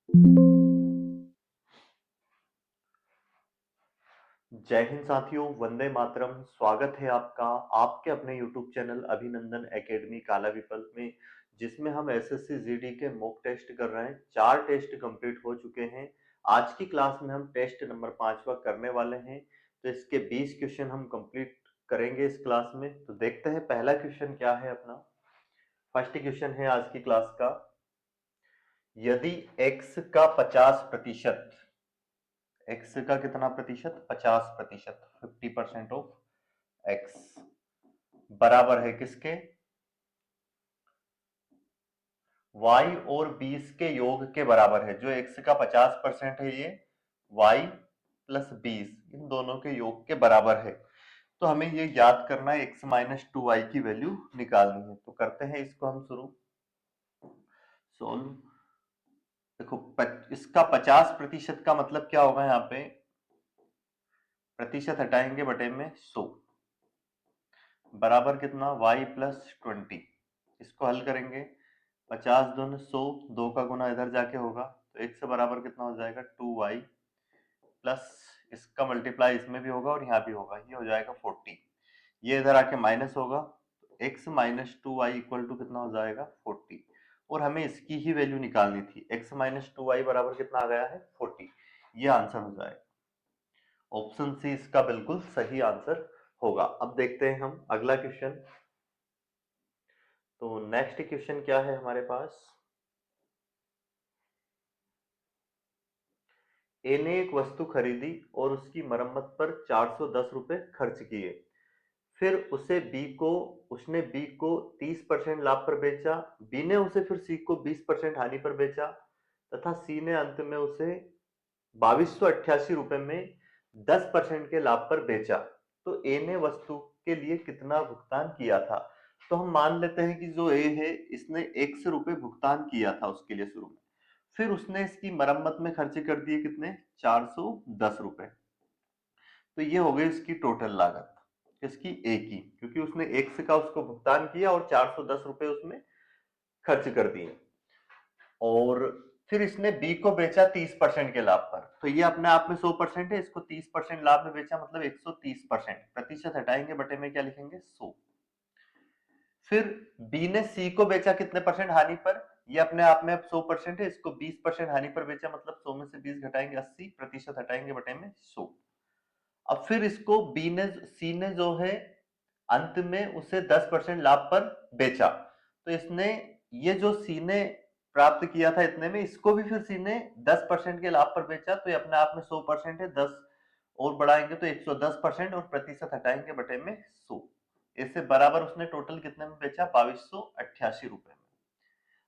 जय हिंद साथियों, वंदे मातरम। स्वागत है आपका आपके अपने YouTube चैनल अभिनंदन एकेडमी काला विकल्प में, जिसमें हम एसएससी जीडी के मॉक टेस्ट कर रहे हैं। 4 टेस्ट कंप्लीट हो चुके हैं। आज की क्लास में हम टेस्ट नंबर 5वां करने वाले हैं। तो इसके 20 क्वेश्चन हम कंप्लीट करेंगे इस क्लास में। तो देखते हैं पहला क्वेश्चन क्या है अपना। फर्स्ट क्वेश्चन है आज की क्लास का, यदि x का 50%, x का कितना प्रतिशत, 50%, 50% ऑफ x बराबर है किसके, y और 20 के योग के बराबर है। जो x का 50% है ये y प्लस 20 इन दोनों के योग के बराबर है। तो हमें ये याद करना है, x माइनस 2y की वैल्यू निकालनी है। तो करते हैं इसको हम शुरू, सोल्व। देखो इसका 50% का मतलब क्या होगा, यहाँ पे प्रतिशत हटाएंगे बटे में 100 बराबर कितना, y प्लस 20। इसको हल करेंगे, 50 दूनी 100, 2 का गुना इधर जाके होगा तो x बराबर कितना हो जाएगा 2y प्लस इसका मल्टीप्लाई इसमें भी होगा और यहाँ भी होगा, ये हो जाएगा 40। ये इधर आके माइनस होगा तो x minus 2y equal to कितना हो जाएगा 40। और हमें इसकी ही वैल्यू निकालनी थी, x माइनस 2y बराबर कितना आ गया है 40। ये आंसर हो जाएगा, ऑप्शन सी इसका बिल्कुल सही आंसर होगा। अब देखते हैं हम अगला क्वेश्चन। तो नेक्स्ट क्वेश्चन क्या है हमारे पास, ए ने एक वस्तु खरीदी और उसकी मरम्मत पर 410 रुपए खर्च किए। फिर उसने बी को 30% लाभ पर बेचा, बी ने उसे फिर सी को 20% हानि पर बेचा तथा सी ने अंत में उसे 2288 रुपए में 10% के लाभ पर बेचा। तो ए ने वस्तु के लिए कितना भुगतान किया था। तो हम मान लेते हैं कि जो ए है इसने 100 रुपए भुगतान किया था उसके लिए शुरू में, फिर उसने इसकी मरम्मत में खर्च कर दिए कितने, 410 रुपए। तो ये हो गई इसकी टोटल लागत, इसकी ए की, क्योंकि उसने 100 का उसको भुगतान किया और 410 रुपए उसमें खर्च कर दिए। और फिर इसने बी को बेचा 30% के लाभ पर, तो ये अपने आप में 100% है, इसको 30% लाभ में बेचा मतलब 130%। प्रतिशत हटाएंगे बटे में क्या लिखेंगे 100। फिर बी ने सी को बेचा कितने परसेंट हानि पर, ये अपने आप में अब 100% है, इसको 20% हानि पर बेचा मतलब 100 में से 20 घटाएंगे 80, प्रतिशत हटाएंगे बटे में 100। अब फिर इसको सी ने जो है अंत में उसे 10% लाभ पर बेचा। तो इसने ये जो सी ने प्राप्त किया था इतने में, इसको भी फिर सी ने 10% के लाभ पर बेचा। तो ये अपने आप में 100% है, 10 और बढ़ाएंगे तो 110% और प्रतिशत हटाएंगे बटे में 100। इससे बराबर उसने टोटल कितने में बेचा, 2288 रुपए में।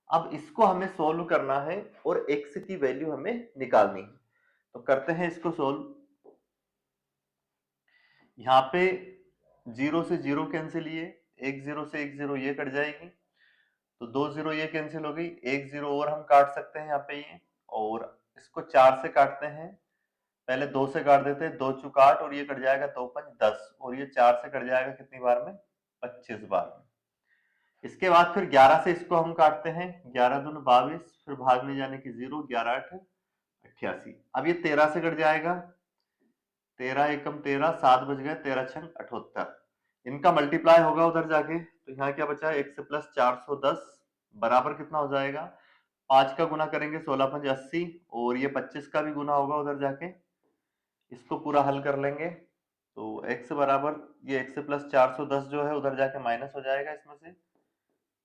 अब इसको हमें सोल्व करना है और x की वैल्यू हमें निकालनी है। तो करते हैं इसको सोल्व। यहाँ पे 0 से 0 कैंसिल, ये 1 0 से 1 0 ये कट जाएगी, तो 2 0 ये कैंसिल हो गई, 1 0 और हम काट सकते हैं यहाँ पे ये, और इसको 4 से काटते हैं, पहले 2 से काट देते हैं, 2 चुक 8 और ये कट जाएगा 2 5 10, और ये 4 से कट जाएगा कितनी बार में, 25 बार में। इसके बाद फिर 11 से इसको हम काटते हैं, 11 दूनी 22, फिर भाग में जाने की 0, 11 8 88। अब ये 13 से कट जाएगा, 13 एकम 13, 7 बज गए, 13 छंग 78। इनका मल्टीप्लाई होगा उधर जाके, तो यहाँ क्या बचा, x प्लस 410 बराबर कितना हो जाएगा, 5 का गुना करेंगे 16 5 80, और ये 25 का भी गुना होगा उधर जाके, इसको पूरा हल कर लेंगे। तो x बराबर ये x प्लस 410 जो है उधर जाके माइनस हो जाएगा इसमें से,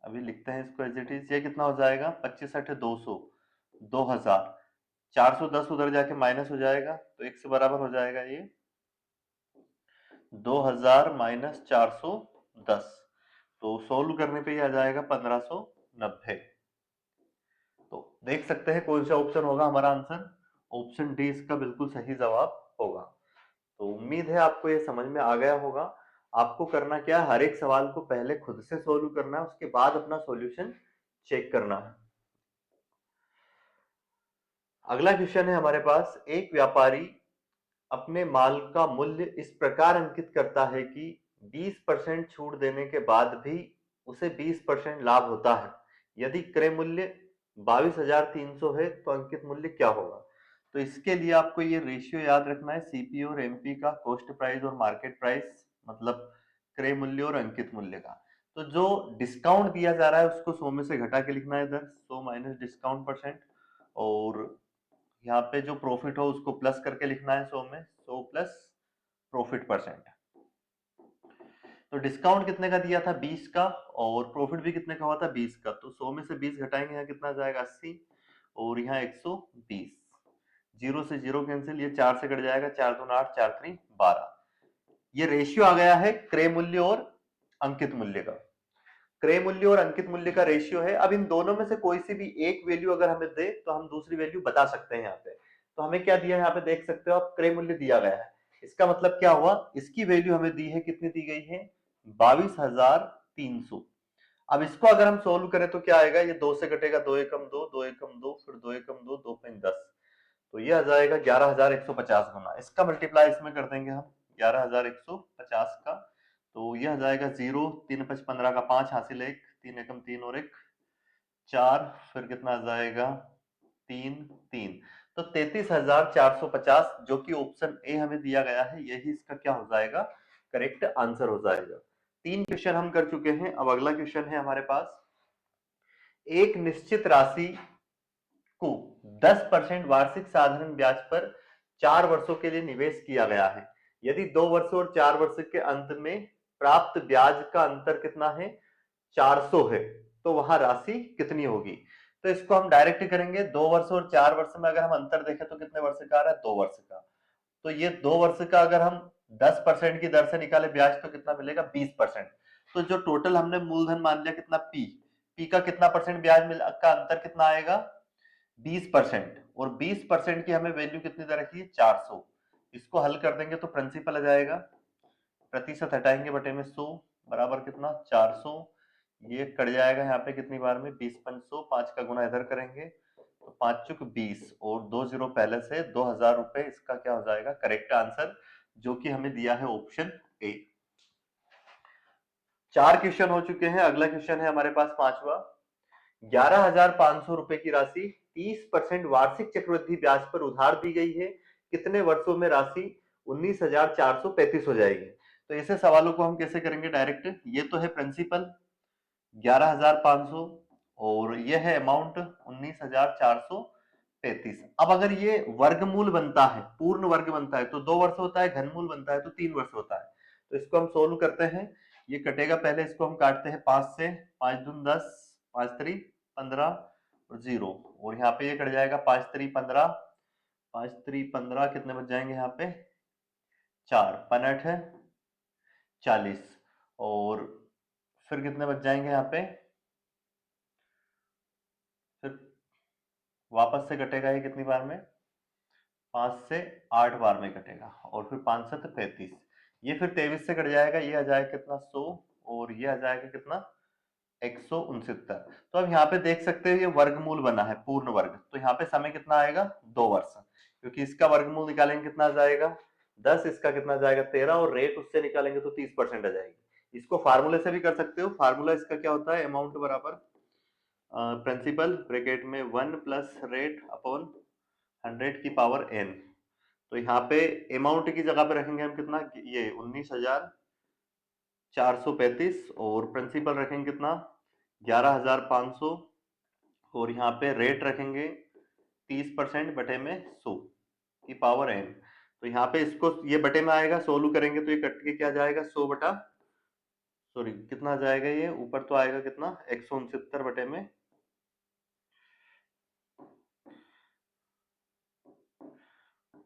अभी लिखते हैं इसको एज इट इज। ये कितना हो जाएगा, 25 8 200, 2000, 410 उधर जाके माइनस हो जाएगा, तो x बराबर हो जाएगा ये 2000 माइनस 410। तो सोल्व करने पे ही आ जाएगा 1590। तो देख सकते हैं कौन सा ऑप्शन होगा हमारा आंसर, ऑप्शन डी इसका बिल्कुल सही जवाब होगा। तो उम्मीद है आपको ये समझ में आ गया होगा। आपको करना क्या है, हर एक सवाल को पहले खुद से सोल्व करना है, उसके बाद अपना सॉल्यूशन चेक करना है। अगला क्वेश्चन है हमारे पास, एक व्यापारी अपने माल का मूल्य इस प्रकार अंकित करता है कि 20% छूट देने के बाद भी उसे 20% लाभ होता है। यदि क्रय मूल्य 22,300 है तो अंकित मूल्य क्या होगा। तो इसके लिए आपको ये रेशियो याद रखना है, सीपी और एमपी का, कॉस्ट प्राइस और मार्केट प्राइस, मतलब क्रय मूल्य और अंकित मूल्य का। तो जो डिस्काउंट दिया जा रहा है उसको 100 में से घटा के लिखना है इधर, 100 माइनस डिस्काउंट परसेंट, और यहाँ पे जो प्रॉफिट हो उसको प्लस करके लिखना है 100 में, 100 प्लस प्रॉफिट परसेंट। तो डिस्काउंट कितने का दिया था, 20 का, और प्रॉफिट भी कितने का हुआ था, 20 का। तो 100 में से 20 घटाएंगे, यहाँ कितना जाएगा, 80, और यहाँ 120, जीरो से जीरो कैंसिल, ये 4 से कट जाएगा, 4 दूनी 8, 4 3 12। ये रेशियो आ गया है क्रय मूल्य और अंकित मूल्य का। क्रय मूल्य और अंकित मूल्य का रेशियो है। अब इन दोनों में से कोई सी भी एक वैल्यू अगर हमें दे तो हम दूसरी वैल्यू बता सकते हैं यहाँ पे। तो हमें क्या दिया है, यहाँ पे देख सकते हो आप, क्रय मूल्य दिया गया है। इसका मतलब क्या हुआ, इसकी वैल्यू हमें दी है, कितनी दी गई है, 22,300। अब इसको अगर हम सोल्व करें तो क्या आएगा, ये 2 से कटेगा, 2 एकम 2, 2 एकम 2, फिर 2 एकम 2, 2 पंच 10, तो ये आ जाएगा 11,150 गुना। इसका मल्टीप्लाई इसमें कर देंगे हम, 11,150 का, तो ये आ जाएगा 0, 3 5 15 का 5 हासिल 1, 3 एकम 3 और 1 4, फिर कितना आ जाएगा, 3 3, तो 33,450, जो कि ऑप्शन ए हमें दिया गया है, यही इसका क्या हो जाएगा, करेक्ट आंसर हो जाएगा। 3 क्वेश्चन हम कर चुके हैं। अब अगला क्वेश्चन है हमारे पास, एक निश्चित राशि को 10% वार्षिक साधारण ब्याज पर 4 वर्षों के लिए निवेश किया गया है। यदि 2 वर्षों और 4 वर्ष के अंत में प्राप्त ब्याज का अंतर कितना है, 400 है, तो वहां राशि कितनी होगी। तो इसको हम डायरेक्ट करेंगे, 2 वर्ष और 4 वर्ष में अगर हम अंतर देखें तो कितने वर्ष का आ रहा है, 2 वर्ष का। तो ये 2 वर्ष का अगर हम 10% की दर से निकाले ब्याज तो कितना मिलेगा, 20%। तो जो टोटल हमने मूलधन मान लिया कितना, पी का कितना परसेंट ब्याज मिला, का अंतर कितना आएगा, 20%, और 20% की हमें वैल्यू कितनी दे रखी है, 400। इसको हल कर देंगे तो प्रिंसिपल आ जाएगा, प्रतिशत हटाएंगे बटे में 100, बराबर कितना, 400। ये कट जाएगा यहाँ पे कितनी बार में, 20 पंच 100, 5 का गुना इधर करेंगे तो 5 चुक 20, और 2 जीरो पहले से, 2,000 रुपए इसका क्या हो जाएगा, करेक्ट आंसर, जो कि हमें दिया है ऑप्शन ए। 4 क्वेश्चन हो चुके हैं। अगला क्वेश्चन है हमारे पास पांचवा, 11,500 रुपए की राशि 30% वार्षिक चक्रवृद्धि ब्याज पर उधार दी गई है, कितने वर्षों में राशि 19,435 हो जाएगी। तो ऐसे सवालों को हम कैसे करेंगे डायरेक्ट, ये तो है प्रिंसिपल 11,500 और ये है अमाउंट 19,435। अब अगर ये वर्गमूल बनता है, पूर्ण वर्ग बनता है तो 2 वर्ष होता है, घनमूल बनता है तो 3 वर्ष होता है। तो इसको हम सोल्व करते हैं, ये कटेगा, पहले इसको हम काटते हैं 5 से, 5 दून 10, 5 3 15 और 0, और यहाँ पे ये कट जाएगा 5 3 15, 5 3 15, कितने बच जाएंगे यहाँ पे, 4 5 है 40, और फिर कितने बच जाएंगे यहाँ पे, फिर वापस से कटेगा ये कितनी बार में, 5 से 8 बार में कटेगा, और फिर 5 7 35, ये फिर 23 से कट जाएगा, ये आ जाएगा कितना 100, और ये आ जाएगा कितना 169। तो अब यहाँ पे देख सकते हो ये वर्गमूल बना है, पूर्ण वर्ग, तो यहाँ पे समय कितना आएगा, 2 वर्ष, क्योंकि इसका वर्गमूल निकालेंगे कितना आ जाएगा 10, इसका कितना जाएगा 13, और रेट उससे निकालेंगे तो 30% आ जाएगी। इसको फार्मूले से भी कर सकते हो, फार्मूला इसका क्या होता है, अमाउंट बराबर प्रिंसिपल ब्रैकेट में 1 प्लस रेट अपॉन 100 की पावर n। तो यहाँ पे अमाउंट की जगह पे रखेंगे हम कितना, ये 19,435, और प्रिंसिपल रखेंगे कितना 11,500, और यहाँ पे रेट रखेंगे 30% बटे में 100 की पावर n। तो यहाँ पे इसको ये बटे में आएगा, सोल्व करेंगे तो ये कट के क्या जाएगा, 100 बटा, सॉरी कितना जाएगा, ये ऊपर तो आएगा कितना 169 बटे में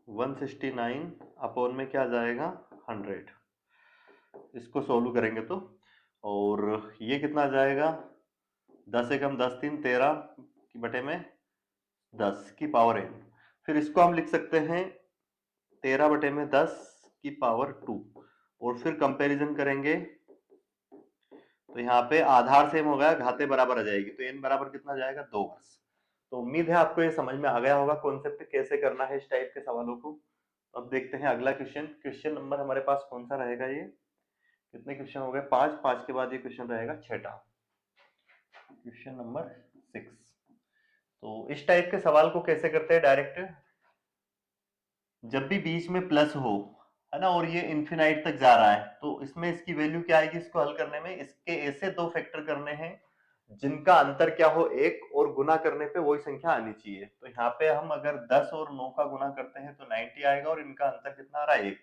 169 अपॉन में क्या जाएगा 100। इसको सोल्व करेंगे तो, और ये कितना जाएगा 10 एकम 10 3 13 की बटे में 10 की पावर n। फिर इसको हम लिख सकते हैं 13 बटे में 10 की पावर 2, और फिर कंपैरिजन करेंगे तो यहाँ पे आधार सेम हो गया, घाते बराबर आ जाएगी, तो n बराबर कितना जाएगा 2 वर्ष। तो उम्मीद है आपको ये समझ में आ गया होगा कॉन्सेप्ट कैसे करना है इस टाइप के सवालों को। तो अब देखते हैं अगला क्वेश्चन, क्वेश्चन नंबर हमारे पास कौन सा रहेगा, ये कितने क्वेश्चन हो गए, 5, 5 के बाद ये क्वेश्चन रहेगा छठा, क्वेश्चन नंबर 6। तो इस टाइप के सवाल को कैसे करते हैं डायरेक्ट, जब भी बीच में प्लस हो, है ना, और ये इन्फिनाइट तक जा रहा है, तो इसमें इसकी वैल्यू क्या आएगी, इसको हल करने में इसके ऐसे दो फैक्टर करने हैं जिनका अंतर क्या हो एक, और गुना करने पे वही संख्या आनी चाहिए। तो यहाँ पे हम अगर 10 और 9 का गुना करते हैं तो 90 आएगा, और इनका अंतर कितना आ रहा है 1।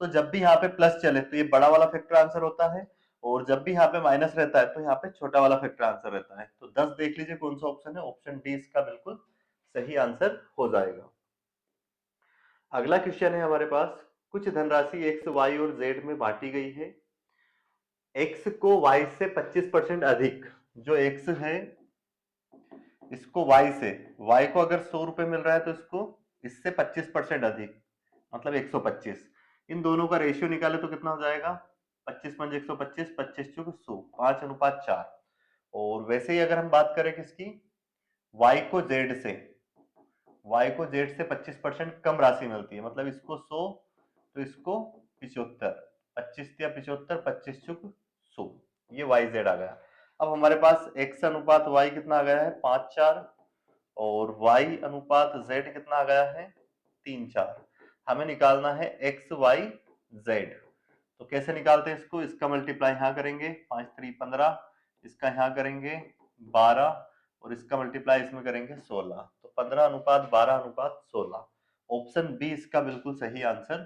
तो जब भी यहाँ पे प्लस चले तो ये बड़ा वाला फैक्टर आंसर होता है, और जब भी यहाँ पे माइनस रहता है तो यहाँ पे छोटा वाला फैक्टर आंसर रहता है। तो 10 देख लीजिए कौन सा ऑप्शन है, ऑप्शन डी इसका बिल्कुल सही आंसर हो जाएगा। अगला क्वेश्चन है हमारे पास, कुछ धनराशि एक्स वाई और जेड में बांटी गई है। एक्स को वाई से 25% अधिक, जो एक्स है इसको वाई से, वाई को अगर 100 रुपए मिल रहा है तो इसको इससे 25% अधिक, मतलब 125। इन दोनों का रेशियो निकाले तो कितना हो जाएगा, 25 पंज 125, 25 चौक 100, 5:4। और वैसे ही अगर हम बात करें किसकी, y को z से, y को z से 25% कम राशि मिलती है, मतलब इसको 100 तो इसको 75, 25 या 75, 25 चुक 100, ये yz आ गया। अब हमारे पास x अनुपात y कितना आ गया है 5:4, और y अनुपात z कितना आ गया है 3:4। हमें निकालना है x y z। तो कैसे निकालते हैं इसको, इसका मल्टीप्लाई यहाँ करेंगे 5 3 15, इसका यहाँ करेंगे 12, और इसका मल्टीप्लाई इसमें करेंगे 16। तो 15:12:16, ऑप्शन बी इसका बिल्कुल सही आंसर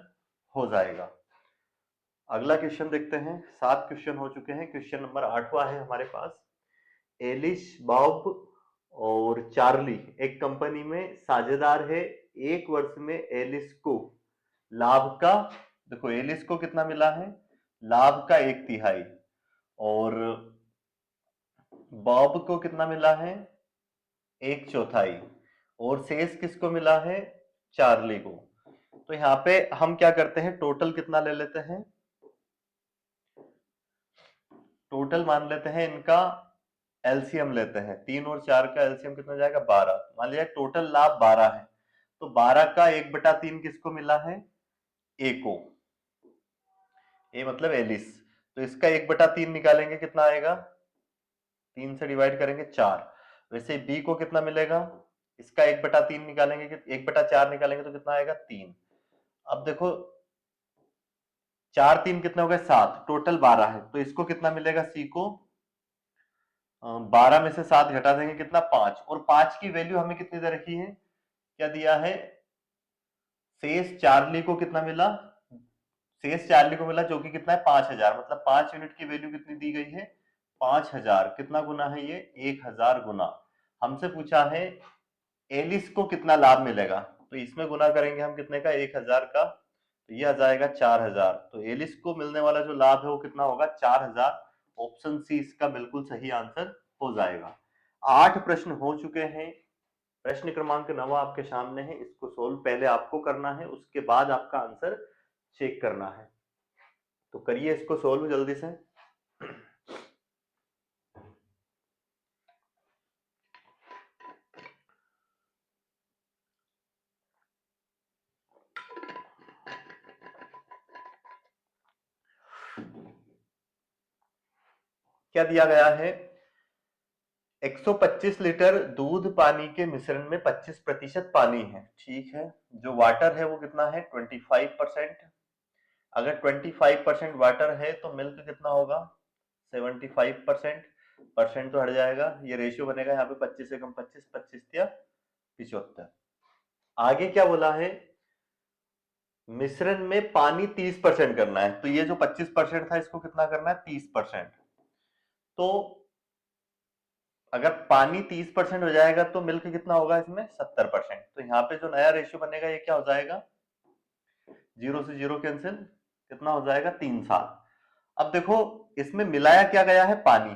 हो जाएगा। अगला क्वेश्चन देखते हैं, 7 क्वेश्चन हो चुके हैं, क्वेश्चन नंबर 8वां है हमारे पास। एलिश, बॉब और चार्ली एक कंपनी में साझेदार है। एक वर्ष में एलिस को लाभ का, देखो एलिस को कितना मिला है, लाभ का 1/3, और बॉब को कितना मिला है 1/4, और शेष किसको मिला है, चार्ली को। तो यहाँ पे हम क्या करते हैं, टोटल कितना ले लेते हैं, टोटल मान लेते हैं इनका एलसीएम लेते हैं, 3 और 4 का एलसीएम कितना जाएगा 12। मान लिया टोटल लाभ 12 है, तो 12 का 1/3 किसको मिला है, ए को, ए मतलब एलिस। तो इसका 1/3 निकालेंगे कितना आएगा, 3 से डिवाइड करेंगे 4। वैसे बी को कितना मिलेगा, इसका 1/3 निकालेंगे, 1/4 निकालेंगे तो कितना आएगा 3। अब देखो 4 3 कितने हो गए 7, टोटल 12 है, तो इसको कितना मिलेगा सी को, 12 में से 7 घटा देंगे कितना 5, और 5 की वैल्यू हमें कितनी दे रखी है, क्या दिया है, शेष चार्ली को कितना मिला, शेष चार्ली को मिला जो कि कितना है 5000, मतलब 5 यूनिट की वैल्यू कितनी दी गई है 5000। कितना गुना है ये 1000 गुना। हमसे पूछा है एलिस को कितना लाभ मिलेगा, तो इसमें गुना करेंगे हम कितने का 1000 का, तो ये आ जाएगा 4000। तो एलिस को मिलने वाला जो लाभ है वो कितना होगा 4000, ऑप्शन सी इसका बिल्कुल सही आंसर हो जाएगा। 8 प्रश्न हो चुके हैं, प्रश्न क्रमांक 9 आपके सामने है, इसको सोल्व पहले आपको करना है, उसके बाद आपका आंसर चेक करना है। तो करिए इसको सोल्व जल्दी से। क्या दिया गया है, 125 लीटर दूध पानी के मिश्रण में 25% पानी है, ठीक है। जो वाटर है वो कितना है 25%। अगर 25% वाटर है तो मिल्क कितना होगा 75%, परसेंट तो हट जाएगा, ये रेशियो बनेगा यहाँ पे 25 से कम 25, 25 या 75। आगे क्या बोला है, मिश्रण में पानी 30% करना है, तो ये जो 25% था इसको कितना करना है 30%। तो अगर पानी 30% हो जाएगा तो मिल्क कितना होगा इसमें 70%। तो यहाँ पे जो नया रेशियो बनेगा ये क्या हो जाएगा, 0 से 0 कैंसिल, कितना हो जाएगा 3/7। अब देखो इसमें मिलाया क्या गया है, पानी।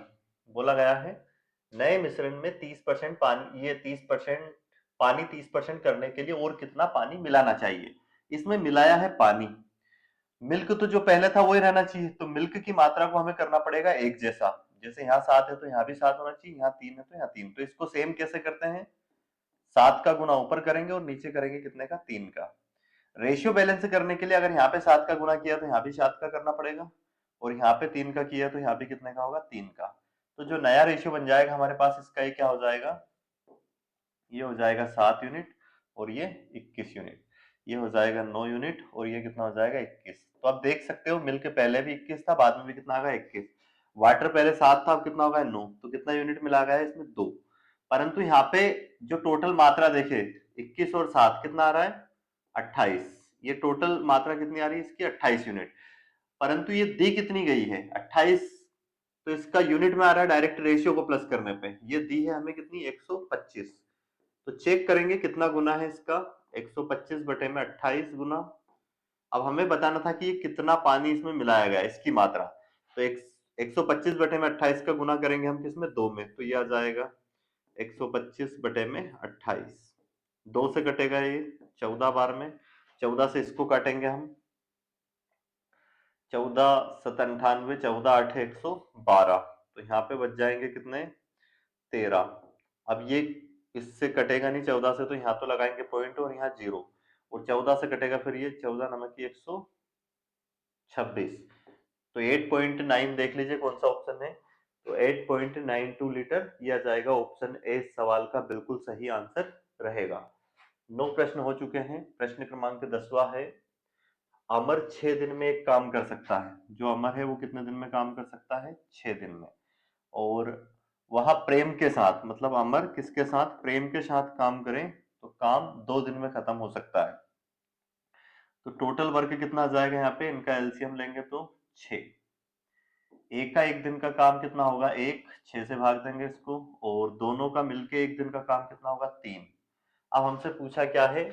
बोला गया है नए मिश्रण में 30% पानी, ये 30% पानी 30% करने के लिए और कितना पानी मिलाना चाहिए, इसमें मिलाया है पानी। मिल्क तो जो पहले था वही रहना चाहिए, तो मिल्क की मात्रा को हमें करना पड़ेगा एक जैसा, जैसे यहाँ 7 है तो यहाँ भी 7 होना चाहिए, यहाँ 3 है तो यहाँ 3। तो इसको सेम कैसे करते हैं, 7 का गुना ऊपर करेंगे और नीचे करेंगे कितने का 3 का। रेशियो बैलेंस करने के लिए अगर यहाँ पे 7 का गुना किया तो यहाँ भी 7 का करना पड़ेगा, और यहाँ पे 3 का किया तो यहाँ भी कितने का होगा 3 का। तो जो नया रेशियो बन जाएगा हमारे पास इसका ये क्या हो जाएगा, ये हो जाएगा 7 यूनिट और ये 21 यूनिट, ये हो जाएगा 9 यूनिट और ये कितना हो जाएगा 21। तो आप देख सकते हो मिलके पहले भी 21 था, बाद में भी कितना आ गया 21। वाटर पहले 7 था, अब कितना होगा 9, तो कितना यूनिट मिला गया है इसमें 2। परंतु यहाँ पे जो टोटल मात्रा देखे 21 और 7 कितना आ रहा है 28, ये टोटल मात्रा कितनी आ रही है इसकी 28 यूनिट। परंतु ये दी कितनी गई है 28, तो इसका यूनिट में आ रहा है डायरेक्ट रेशियो को प्लस करने पे, ये दी है हमें कितनी 125। तो चेक करेंगे कितना गुना है इसका 125 बटे में 28 गुना। अब हमें बताना था कि ये कितना पानी इसमें मिलाया गया इसकी मात्रा, तो 125 बटे में 28 का गुना करेंगे हम किसमें 2 में, तो ये आ जाएगा 125 बटे में 28, 2 से कटेगा ये 14 बार में, 14 से इसको काटेंगे हम, 14 7 98, 14 8 112, तो यहाँ पे बच जाएंगे कितने 13। अब ये इससे कटेगा नहीं 14 से, तो यहाँ तो लगाएंगे पॉइंट और यहाँ 0, और 14 से कटेगा फिर ये 14 नमक 126, तो 8.9 देख लीजिए कौन सा ऑप्शन है, तो 8.92 लीटर, ये आ जाएगा ऑप्शन ए सवाल का बिल्कुल सही आंसर रहेगा। 9 प्रश्न हो चुके हैं। प्रश्न क्रमांक 10वां है, अमर 6 दिन में एक काम कर सकता है। जो अमर है वो कितने दिन में काम कर सकता है 6 दिन में, और वह प्रेम के साथ, मतलब अमर किसके साथ प्रेम के साथ काम करें तो काम 2 दिन में खत्म हो सकता है। तो टोटल वर्क कितना आ जाएगा यहाँ पे, इनका एलसीएम लेंगे तो 6। एक का एक दिन का काम कितना होगा 1, 6 से भाग देंगे इसको, और दोनों का मिलके एक दिन का काम कितना होगा 3। अब हमसे पूछा क्या है,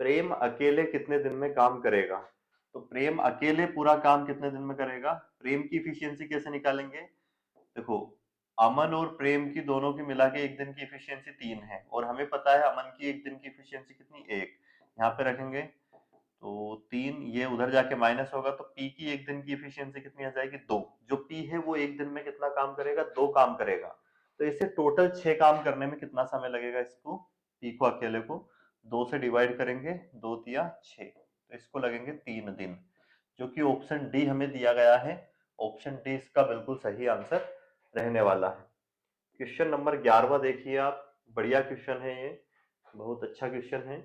प्रेम अकेले कितने दिन में काम करेगा। तो प्रेम अकेले पूरा काम कितने दिन में करेगा, प्रेम की इफिशियंसी कैसे निकालेंगे, देखो अमन और प्रेम की दोनों की मिला के एक दिन की इफिशियंसी 3 है, और हमें पता है अमन की एक दिन की इफिशियंसी कितनी 1, यहाँ पे रखेंगे तो 3, ये उधर जाके माइनस होगा, तो पी की एक दिन की इफिशियंसी कितनी आ जाएगी 2। जो पी है वो एक दिन में कितना काम करेगा 2 काम करेगा, तो इसे टोटल 6 काम करने में कितना समय लगेगा, इसको पी को अकेले को 2 से डिवाइड करेंगे, 2 तिया 6, तो इसको लगेंगे 3 दिन, जो कि ऑप्शन डी हमें दिया गया है। ऑप्शन डी इसका बिल्कुल सही आंसर रहने वाला है। क्वेश्चन नंबर 11वां देखिए आप, बढ़िया क्वेश्चन है ये, बहुत अच्छा क्वेश्चन है।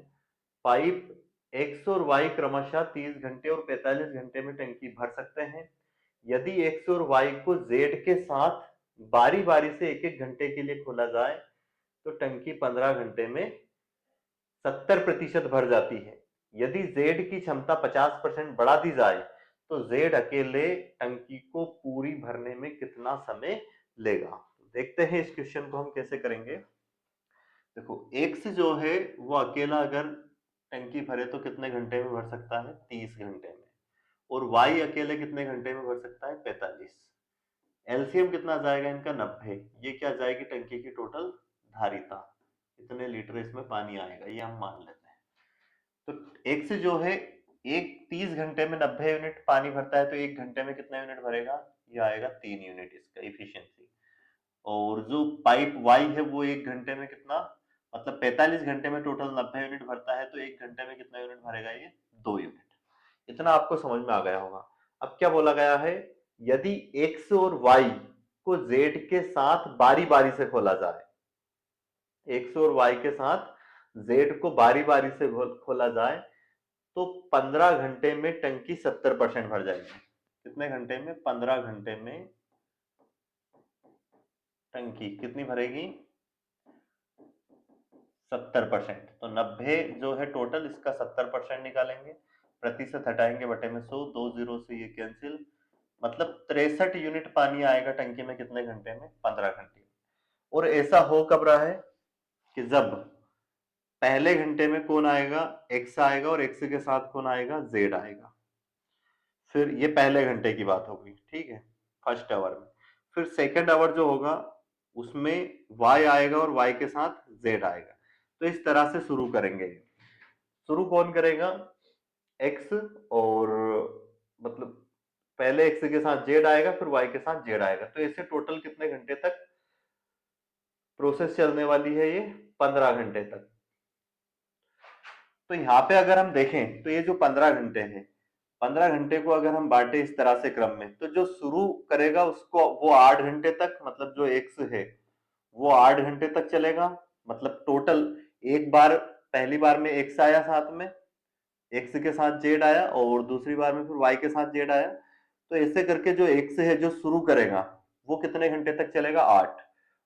पाइप एक्स और वाई क्रमशः 30 घंटे और 45 घंटे में टंकी भर सकते हैं। यदि एक्स और वाई को जेड के साथ बारी बारी से एक एक घंटे के लिए खोला जाए तो टंकी 15 घंटे में 70% भर जाती है। यदि जेड की क्षमता 50% बढ़ा दी जाए तो जेड अकेले टंकी को पूरी भरने में कितना समय लेगा। देखते हैं इस क्वेश्चन को हम कैसे करेंगे। देखो एक्स जो है वो अकेला अगर टंकी भरे तो कितने घंटे में भर सकता है 30 घंटे में, और वाई अकेले कितने घंटे में भर सकता है 45। एलसीएम कितना आ जाएगा इनका 90, ये क्या जाएगी टंकी की टोटल धारिता, इतने लीटर इसमें पानी आएगा, ये हम मान लेते हैं। तो एक्स जो है एक 30 घंटे में 90 यूनिट पानी भरता है, तो एक घंटे में कितना यूनिट भरेगा, ये आएगा 3 यूनिट इसका इफिशियंसी। और जो पाइप वाई है वो एक घंटे में कितना, मतलब 45 घंटे में टोटल 90 यूनिट भरता है, तो एक घंटे में कितना यूनिट भरेगा ये 2 यूनिट। इतना आपको समझ में आ गया होगा। अब क्या बोला गया है, यदि एक्स और वाई को जेड के साथ बारी बारी से खोला जाए, एक्स और वाई के साथ जेड को बारी बारी से खोला जाए तो 15 घंटे में टंकी 70% भर जाएगी। कितने घंटे में, 15 घंटे में टंकी कितनी भरेगी 70%। तो 90 जो है टोटल, इसका 70% निकालेंगे, प्रतिशत हटाएंगे बटे में 100, 2 जीरो से ये कैंसिल, मतलब 63 यूनिट पानी आएगा टंकी में कितने घंटे में 15 घंटे। और ऐसा हो कब रहा है कि जब पहले घंटे में कौन आएगा एक्स आएगा, और एक्स के साथ कौन आएगा जेड आएगा। फिर ये पहले घंटे की बात होगी, ठीक है, फर्स्ट आवर में। फिर सेकंड आवर जो होगा उसमें y आएगा और y के साथ z आएगा। तो इस तरह से शुरू करेंगे। शुरू कौन करेगा, x, और मतलब पहले x के साथ z आएगा, फिर y के साथ z आएगा, तो ऐसे टोटल कितने घंटे तक प्रोसेस चलने वाली है, ये 15 घंटे तक। तो यहाँ पे अगर हम देखें तो ये जो 15 घंटे हैं, 15 घंटे को अगर हम बांटे इस तरह से क्रम में, तो जो शुरू करेगा उसको वो 8 घंटे तक, मतलब जो एक्स है वो 8 घंटे तक चलेगा, मतलब टोटल एक बार पहली बार में x आया साथ में, x के साथ z आया, और दूसरी बार में फिर y के साथ z आया। तो ऐसे करके जो x है जो शुरू करेगा वो कितने घंटे तक चलेगा, 8।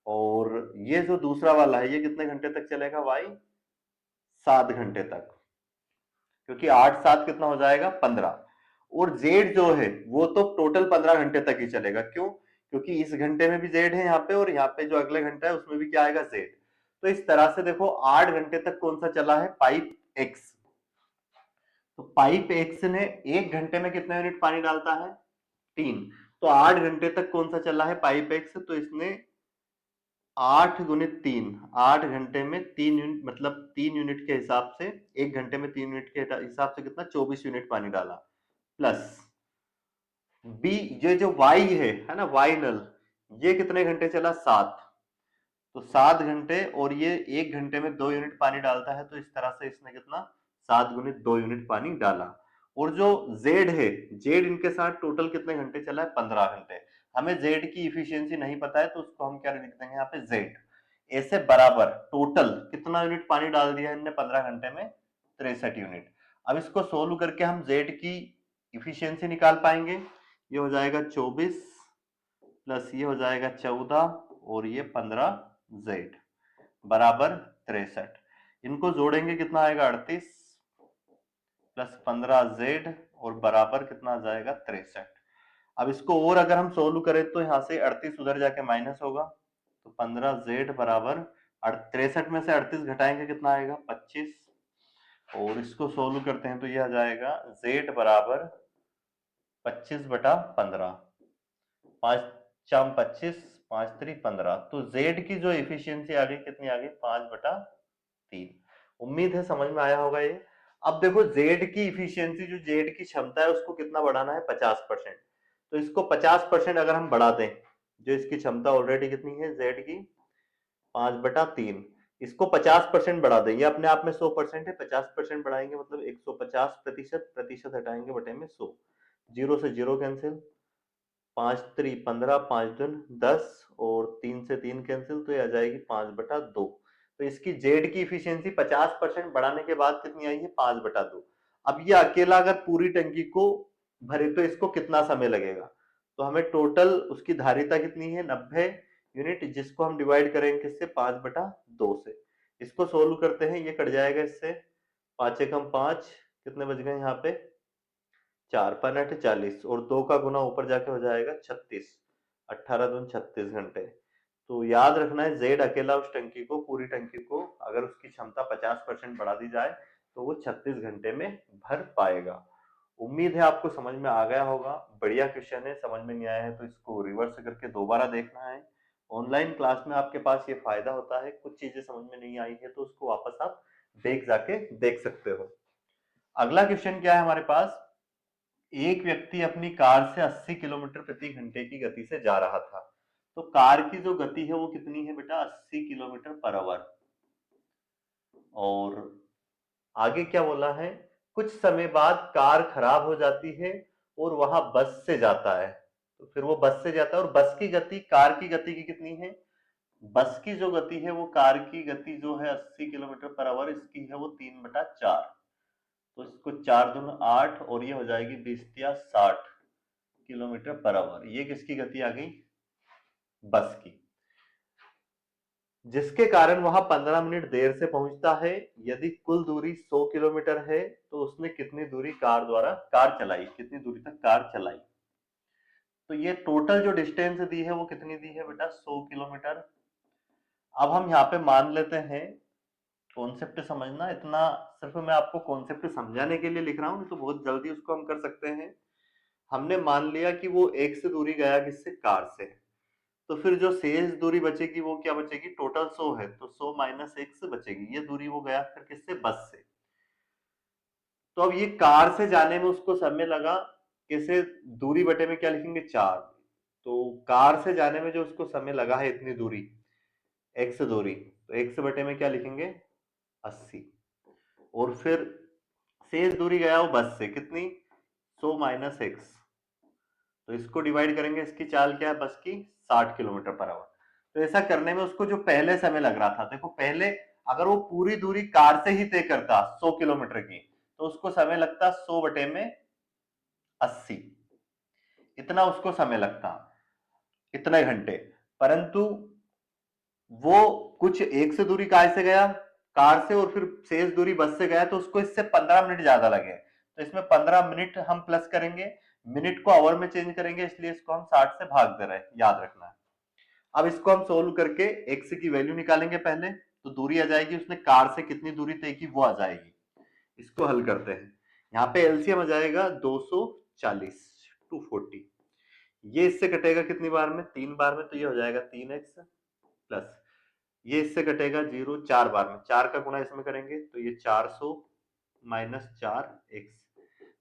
और ये जो दूसरा वाला है ये कितने घंटे तक चलेगा, y 7 घंटे तक, क्योंकि 8 7 कितना हो जाएगा, 15। और z जो है वो तो टोटल 15 घंटे तक ही चलेगा। क्यों? क्योंकि इस घंटे में भी z है यहाँ पे, और यहाँ पे जो अगले घंटा है उसमें भी क्या आएगा, z। तो इस तरह से देखो 8 घंटे तक कौन सा चला है, पाइप x। तो पाइप x ने 1 घंटे में कितने यूनिट पानी डालता है, 3। तो 8 घंटे तक कौन सा चला है, पाइप x। तो इसने 8 गुणित 3, 8 घंटे में 3 यूनिट, मतलब 3 यूनिट के हिसाब से, 1 घंटे में 3 यूनिट के हिसाब से कितना, 24 यूनिट पानी डाला। प्लस बी, ये जो वाई है ना, वाई नल, ये कितने घंटे चला, 7। तो 7 घंटे, और ये 1 घंटे में 2 यूनिट पानी डालता है। तो इस तरह से इसने कितना, 7 गुणित 2 यूनिट पानी डाला। और जो जेड है, जेड इनके साथ टोटल कितने घंटे चला है, 15 घंटे। हमें जेड की इफिशियंसी नहीं पता है, तो उसको हम क्या लिख देंगे यहाँ पे, जेड। ऐसे बराबर टोटल कितना यूनिट पानी डाल दिया इनने 15 घंटे में, 63 यूनिट। अब इसको सोल्व करके हम जेड की इफिशियंसी निकाल पाएंगे। ये हो जाएगा 24 प्लस ये हो जाएगा 14 और ये 15 जेड बराबर 63। इनको जोड़ेंगे कितना आएगा, 38 प्लस 15 जेड और बराबर कितना आ जाएगा, 63। अब इसको और अगर हम सोल्व करें तो यहाँ से 38 उधर जाके माइनस होगा, तो 15 जेड बराबर 63 में से 38 घटाएंगे कितना आएगा, 25। और इसको सोल्व करते हैं तो ये आ जाएगा जेड बराबर 25/15, 5 चाम 25, 5 3 15। तो जेड की जो एफिशिएंसी आ गई कितनी आ गई, 5/3। उम्मीद है समझ में आया होगा ये। अब देखो जेड की इफिशियंसी, जो जेड की क्षमता है उसको कितना बढ़ाना है, 50%। तो इसको 50% अगर हम बढ़ा दें, जो इसकी क्षमता ऑलरेडी कितनी है जेड की, 5/3, इसको 50% बढ़ा दें, ये अपने आप में 100% है, 50% बढ़ाएंगे मतलब 150%, प्रतिशत हटाएंगे बटे में 100, जीरो से जीरो कैंसिल, 5 3 15, 5 दूनी 10 और 3 से 3 कैंसिल, तो ये आ जाएगी 5/2। तो इसकी जेड की इफिशियंसी 50% बढ़ाने के बाद कितनी आई है, 5/2। अब ये अकेला अगर पूरी टंकी को भरे तो इसको कितना समय लगेगा, तो हमें टोटल उसकी धारिता कितनी है, 90 यूनिट, जिसको हम डिवाइड करेंगे किससे, 5/2 से। इसको सोल्व करते हैं, ये कट जाएगा इससे, 5 एकम 5, कितने बच गए यहाँ पे, 4 5 40, और 2 का गुना ऊपर जाके हो जाएगा 36, 18 दूनी 36 घंटे। तो याद रखना है, जेड अकेला उस टंकी को, पूरी टंकी को अगर उसकी क्षमता 50% बढ़ा दी जाए तो वो 36 घंटे में भर पाएगा। उम्मीद है आपको समझ में आ गया होगा। बढ़िया क्वेश्चन है, समझ में नहीं आया है तो इसको रिवर्स करके दोबारा देखना है। ऑनलाइन क्लास में आपके पास ये फायदा होता है, कुछ चीजें समझ में नहीं आई है तो उसको वापस आप जाके देख सकते हो। अगला क्वेश्चन क्या है हमारे पास, एक व्यक्ति अपनी कार से 80 किलोमीटर प्रति घंटे की गति से जा रहा था। तो कार की जो गति है वो कितनी है बेटा, 80 किलोमीटर पर आवर। और आगे क्या बोला है, कुछ समय बाद कार खराब हो जाती है और वहां बस से जाता है। तो फिर वो बस से जाता है, और बस की गति कार की गति की कितनी है, बस की जो गति है वो कार की गति जो है 80 किलोमीटर पर आवर, इसकी है वो 3/4। तो इसको 4 दूनी 8 और ये हो जाएगी 20 या 60 किलोमीटर पर आवर। ये किसकी गति आ गई, बस की, जिसके कारण वहां 15 मिनट देर से पहुंचता है। यदि कुल दूरी 100 किलोमीटर है तो उसने कितनी दूरी कार द्वारा कार चलाई, कितनी दूरी तक कार चलाई। तो ये टोटल जो डिस्टेंस दी है वो कितनी दी है बेटा, 100 किलोमीटर। अब हम यहाँ पे मान लेते हैं, कॉन्सेप्ट समझना, इतना सिर्फ मैं आपको कॉन्सेप्ट समझाने के लिए लिख रहा हूँ, तो बहुत जल्दी उसको हम कर सकते हैं। हमने मान लिया कि वो एक से दूरी गया किससे, कार से। तो फिर जो शेष दूरी बचेगी वो क्या बचेगी, टोटल 100 है तो 100 माइनस 1 से बचेगी, ये दूरी वो गया फिर किससे, बस से। तो अब ये कार से जाने में उसको समय लगा, कैसे, दूरी बटे में क्या लिखेंगे, 4। तो कार से जाने में जो उसको समय लगा है इतनी दूरी, x दूरी, तो x बटे में क्या लिखेंगे, 80। और फिर शेष दूरी गया वो बस से, कितनी, 100 माइनस x। तो इसको डिवाइड करेंगे, इसकी चाल क्या है बस की, 60 किलोमीटर पर आवर। तो ऐसा करने में उसको जो पहले समय लग रहा था, देखो पहले अगर वो पूरी दूरी कार से ही तय करता 100 किलोमीटर की, तो उसको समय लगता 100 बटे में 80, इतना उसको समय लगता, इतने घंटे। परंतु वो कुछ एक से दूरी कार से गया, कार से, और फिर शेष दूरी बस से गया, तो उसको इससे 15 मिनट ज्यादा लगे। तो इसमें 15 मिनट हम प्लस करेंगे, मिनट को आवर में चेंज करेंगे, इसलिए इसको हम 60 से भाग दे रहे हैं, याद रखना है। अब इसको हम सोल्व करके x की वैल्यू निकालेंगे पहले, तो दूरी आ जाएगी, उसने कार से कितनी दूरी तय की वो आ जाएगी। इसको हल करते हैं। यहाँ पे एलसीएम आ जाएगा 240, 240। ये इससे कटेगा कितनी बार में, 3 बार में, तो ये हो जाएगा 3x प्लस ये इससे कटेगा 0 4 बार में, 4 का गुणा इसमें करेंगे तो ये 400 माइनस 4x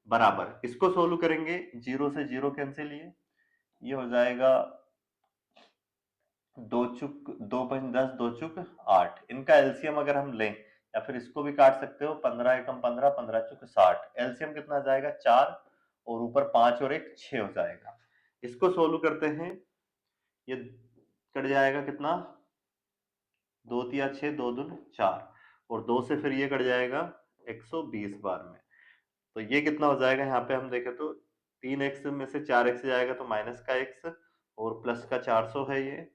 बराबर, इसको सोल्व करेंगे, 0 से 0 कैंसिल, ये हो जाएगा 2 चुक 2 5 10, 2 चुक 8। इनका एलसीएम अगर हम लें, या फिर इसको भी काट सकते हो, 15 एकम 15, 15 चुक 60, एलसीएम कितना आ जाएगा 4, और ऊपर 5 और 1 6 हो जाएगा। इसको सोल्व करते हैं, ये कट जाएगा कितना, 2 तिया 6, 2 दूनी 4, और 2 से फिर ये कट जाएगा 120 बार में। तो ये कितना हो जाएगा, यहाँ पे हम देखें तो 3x में से 4x जाएगा तो माइनस का x, और प्लस का 400 है, ये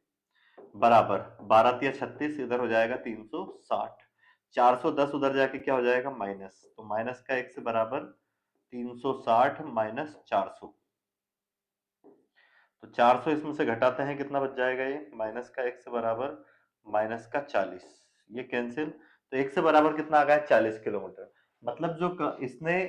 बराबर 12 तिया 36, इधर हो जाएगा 360, 410 उधर जाके क्या हो जाएगा माइनस, तो माइनस का x बराबर 360 माइनस 400, तो 400 इसमें से घटाते हैं, कितना बच जाएगा, ये माइनस का x बराबर माइनस का 40, ये कैंसिल, तो x बराबर कितना आ गया 40 किलोमीटर। मतलब जो इसने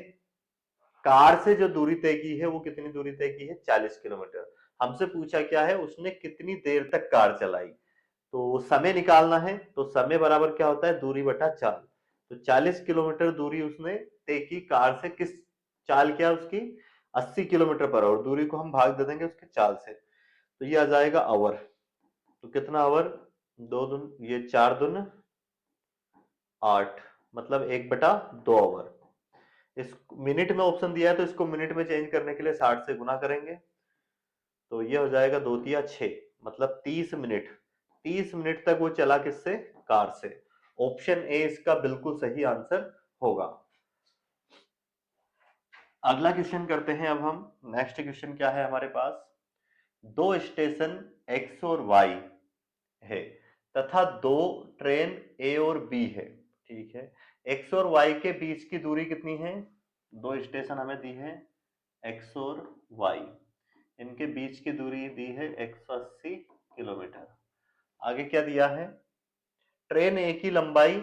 कार से जो दूरी तय की है वो कितनी दूरी तय की है, 40 किलोमीटर। हमसे पूछा क्या है, उसने कितनी देर तक कार चलाई, तो समय निकालना है, तो समय बराबर क्या होता है, दूरी बटा चाल। तो 40 किलोमीटर दूरी उसने तय की कार से, किस चाल क्या उसकी, 80 किलोमीटर पर आवर, दूरी को हम भाग दे देंगे उसके चाल से, तो ये आ जाएगा आवर। तो कितना आवर, 2 दून ये 4 दून 8, मतलब 1/2 आवर। इस मिनट में ऑप्शन दिया है, तो इसको मिनट में चेंज करने के लिए 60 से गुना करेंगे, तो ये हो जाएगा 2 तिया 6, मतलब 30 मिनट, 30 मिनट तक वो चला, किससे, कार से। ऑप्शन ए इसका बिल्कुल सही आंसर होगा। अगला क्वेश्चन करते हैं अब हम। नेक्स्ट क्वेश्चन क्या है हमारे पास, दो स्टेशन एक्स और वाई है तथा दो ट्रेन ए और बी है, ठीक है। एक्स और वाई के बीच की दूरी कितनी है, दो स्टेशन हमें दी है एक्स और वाई, इनके बीच की दूरी दी है 180 किलोमीटर। आगे क्या दिया है, ट्रेन ए की लंबाई,